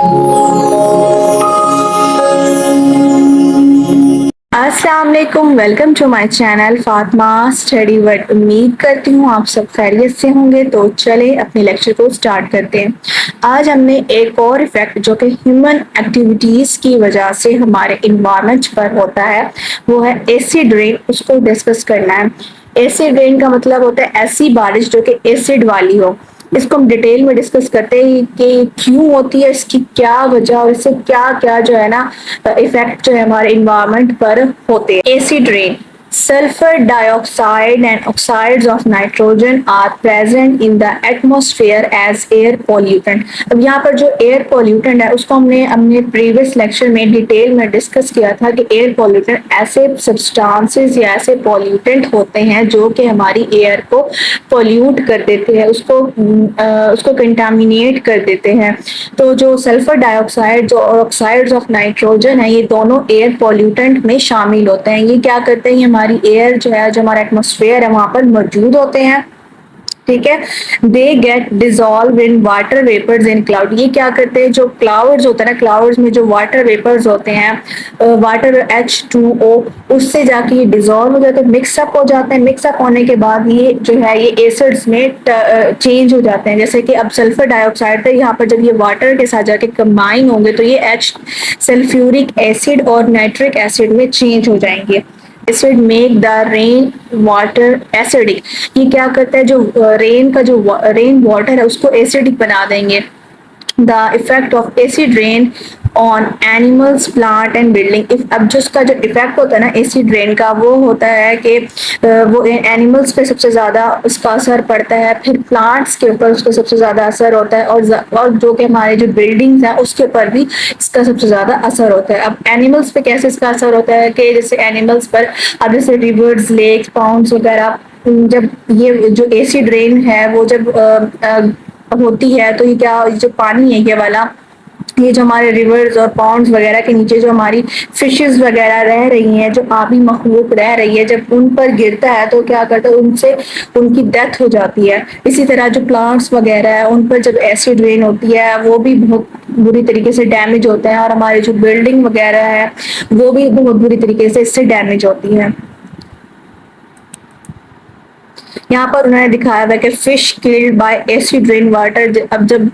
अस्सलाम वालेकुम, welcome to my channel Fatima study word. उम्मीद करती हूँ आप सब खैरियत से होंगे। तो चले अपने लेक्चर को स्टार्ट करते हैं। आज हमने एक और इफेक्ट जो कि ह्यूमन एक्टिविटीज की वजह से हमारे इन्वायरमेंट पर होता है, वो है एसिड रेन। उसको डिस्कस करना है। एसिड रेन का मतलब होता है ऐसी बारिश जो कि एसिड वाली हो। इसको हम डिटेल में डिस्कस करते हैं कि क्यों होती है, इसकी क्या वजह और इससे क्या क्या जो है ना इफेक्ट जो है हमारे इन्वायरमेंट पर होते हैं। Acid rain, sulfur dioxide and oxides of nitrogen are present in the atmosphere as air pollutant। अब यहाँ पर जो एयर पॉल्यूटेंट है उसको हमने अपने प्रीवियस लेक्चर में डिटेल में डिस्कस किया था कि एयर पॉल्यूटेंट ऐसे सब्सटेंसेस या ऐसे पॉल्यूटेंट होते हैं जो कि हमारी एयर को पॉल्यूट कर देते हैं, उसको कंटामिनेट कर देते हैं। तो जो सल्फर डाइऑक्साइड जो और ऑक्साइड्स ऑफ नाइट्रोजन है, ये दोनों एयर पॉल्यूटेंट में शामिल होते हैं। ये क्या करते हैं, हमारी एयर जो है, जो हमारा एटमॉस्फेयर है वहां पर मौजूद होते हैं। ठीक है, they get dissolve in water vapours in cloud. ये क्या करते हैं, जो क्लाउड्स होता है ना, क्लाउड्स में जो वाटर वेपर्स होते हैं, वाटर H2O, उससे जाके ये डिजोल्व हो जाते हैं, मिक्सअप हो जाते हैं। मिक्सअप होने के बाद ये जो है ये एसिड्स में चेंज हो जाते हैं। जैसे कि अब सल्फर डाइऑक्साइड थे, यहाँ पर जब ये वाटर के साथ जाके कंबाइन होंगे तो ये H सल्फ्यूरिक एसिड और नाइट्रिक एसिड में चेंज हो जाएंगे। Acid make the rain water acidic. ये क्या करता है, जो रेन का जो रेन वाटर है उसको एसिडिक बना देंगे। The effect of acid rain on animals, plant and building. अब जो उसका जो इफेक्ट होता है ना एसिड रेन का, वो होता है कि वो एनिमल्स पे सबसे ज्यादा उसका असर पड़ता है, फिर प्लांट्स के ऊपर उसका सबसे ज्यादा असर होता है, और जो कि हमारे जो बिल्डिंग्स हैं उसके ऊपर भी इसका सबसे ज्यादा असर होता है। अब एनिमल्स पे कैसे इसका असर होता है कि जैसे एनिमल्स पर, अब जैसे रिवर्स, लेक्स, पाउंड्स वगैरह, जब ये जो एसिड रेन है वो जब होती है तो ये क्या, जो पानी है ये वाला, ये जो हमारे रिवर्स और पॉन्ड्स वगैरह के नीचे जो हमारी फिशेस वगैरह रह रही हैं, जो आबी मखलूक रह रही है, जब उन पर गिरता है तो क्या करता है, उनसे उनकी डेथ हो जाती है। इसी तरह जो प्लांट्स वगैरह है उन पर जब एसिड रेन होती है वो भी बहुत बुरी तरीके से डैमेज होते हैं, और हमारी जो बिल्डिंग वगैरह है वो भी बहुत बुरी तरीके से इससे डैमेज होती है। यहाँ पर उन्होंने दिखाया हुआ है कि fish killed by acid rain water. अब जब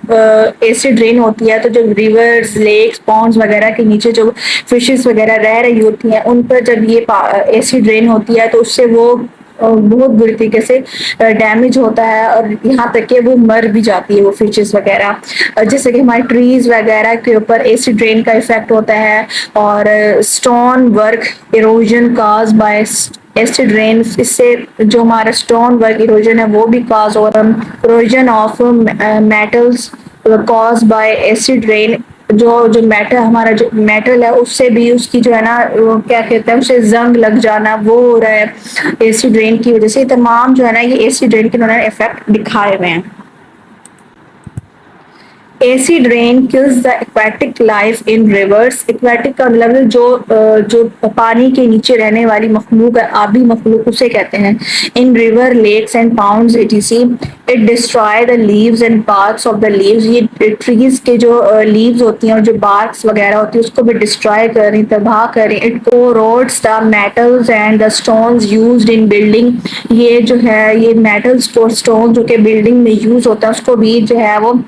एसिड रेन होती है तो जो रिवर्स, लेक्स, पॉन्ड्स वगैरह के नीचे जो फिशेस वगैरह रह रही होती हैं उन पर जब ये एसिड रेन होती है तो उससे वो बहुत बुरी तरीके से डैमेज होता है, और यहाँ तक कि वो मर भी जाती है वो फिशेस वगैरह। जैसे कि हमारे ट्रीज वगैरह के ऊपर एसिड रेन का इफेक्ट होता है, और stone work erosion cause by acid rain, इससे जो हमारा स्टोन वर्क इरोजन है वो भी कॉज हो रहा है। Erosion of metals cause by acid rain, जो मेटल, हमारा जो मेटल है उससे भी उसकी जो है ना क्या कहते हैं, उसे जंग लग जाना, वो हो रहा है एसिड रेन की वजह से। तमाम जो है ना ये एसिड रेन के उन्होंने इफेक्ट दिखाए हुए हैं। Acid rain kills the aquatic life in reverse. Aquatic का मतलब जो पानी के नीचे रहने वाली मखलूक है, आबी मखलूक उसे कहते हैं। In river, lakes and pounds etc. It destroy the leaves and barks of the leaves. ये ट्रीज के जो लीव्स होती हैं और जो बार्क्स वगैरह होती है उसको भी डिस्ट्रॉय करें, तबाह करें। It corrodes the metals and the stones used in building. ये जो है ये मेटल्स और स्टोन जो कि बिल्डिंग में यूज होता है उसको भी जो है वो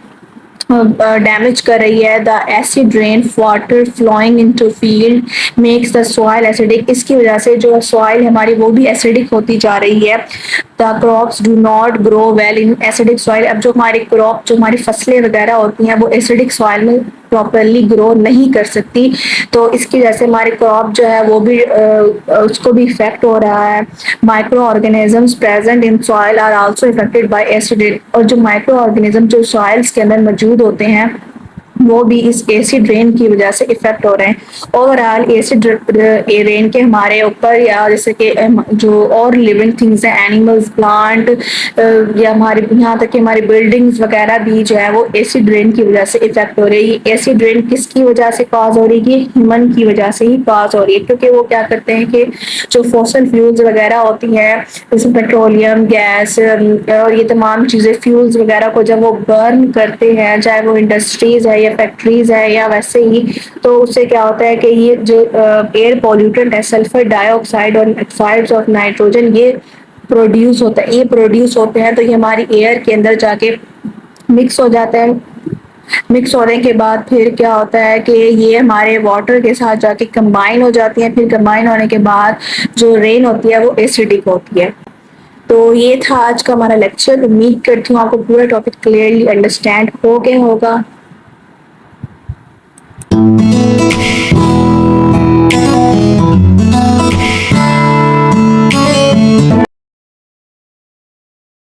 डैमेज कर रही है। The acid rain water flowing into field makes the soil acidic. इसकी वजह से जो सॉइल हमारी वो भी एसिडिक होती जा रही है। The crops do not grow well in acidic soil. अब जो हमारी क्रॉप, जो हमारी फसलें वगैरह होती हैं वो एसिडिक सॉइल में प्रॉपरली ग्रो नहीं कर सकती, तो इसकी वजह से हमारी क्रॉप जो है वो भी उसको भी इफेक्ट हो रहा है। Micro organisms present in soil are also affected by acid. और जो माइक्रो ऑर्गेनिज्म जो सॉइल्स के अंदर मौजूद होते हैं वो भी इस एसिड रेन की वजह से इफेक्ट हो रहे हैं। ओवरऑल एसिड रेन के हमारे ऊपर, या जैसे कि जो और लिविंग थिंग्स हैं, एनिमल्स, प्लांट, या हमारे यहाँ तक कि हमारी बिल्डिंग्स वगैरह भी जो है वो एसिड रेन की वजह से इफेक्ट हो रही है। एसिड रेन किसकी वजह से कॉज हो रही है, ह्यूमन की वजह से ही कॉज हो रही है, क्योंकि वो क्या करते हैं कि जो फॉसिल फ्यूल्स वगैरह होती हैं, जैसे पेट्रोलियम, गैस और ये तमाम चीजें, फ्यूल्स वगैरह को जब वो बर्न करते हैं, चाहे वो इंडस्ट्रीज है या है, फैक्ट्रीज है या वैसे ही, तो उससे क्या होता है कि ये जो एयर पॉल्यूटेंट है, सल्फर डाइऑक्साइड और ऑक्साइड्स ऑफ नाइट्रोजन, ये प्रोड्यूस होता है, ये प्रोड्यूस होते हैं तो ये हमारी एयर के अंदर जाके मिक्स हो जाता है। मिक्स होने के बाद फिर क्या होता है कि ये हमारे वाटर के साथ जाके कंबाइन हो जाती हैं, फिर कंबाइन होने के बाद जो रेन होती है वो एसिडिक होती है। तो ये था आज का हमारा लेक्चर। उम्मीद करती हूँ आपको पूरा टॉपिक क्लियरली अंडरस्टैंड हो गया होगा।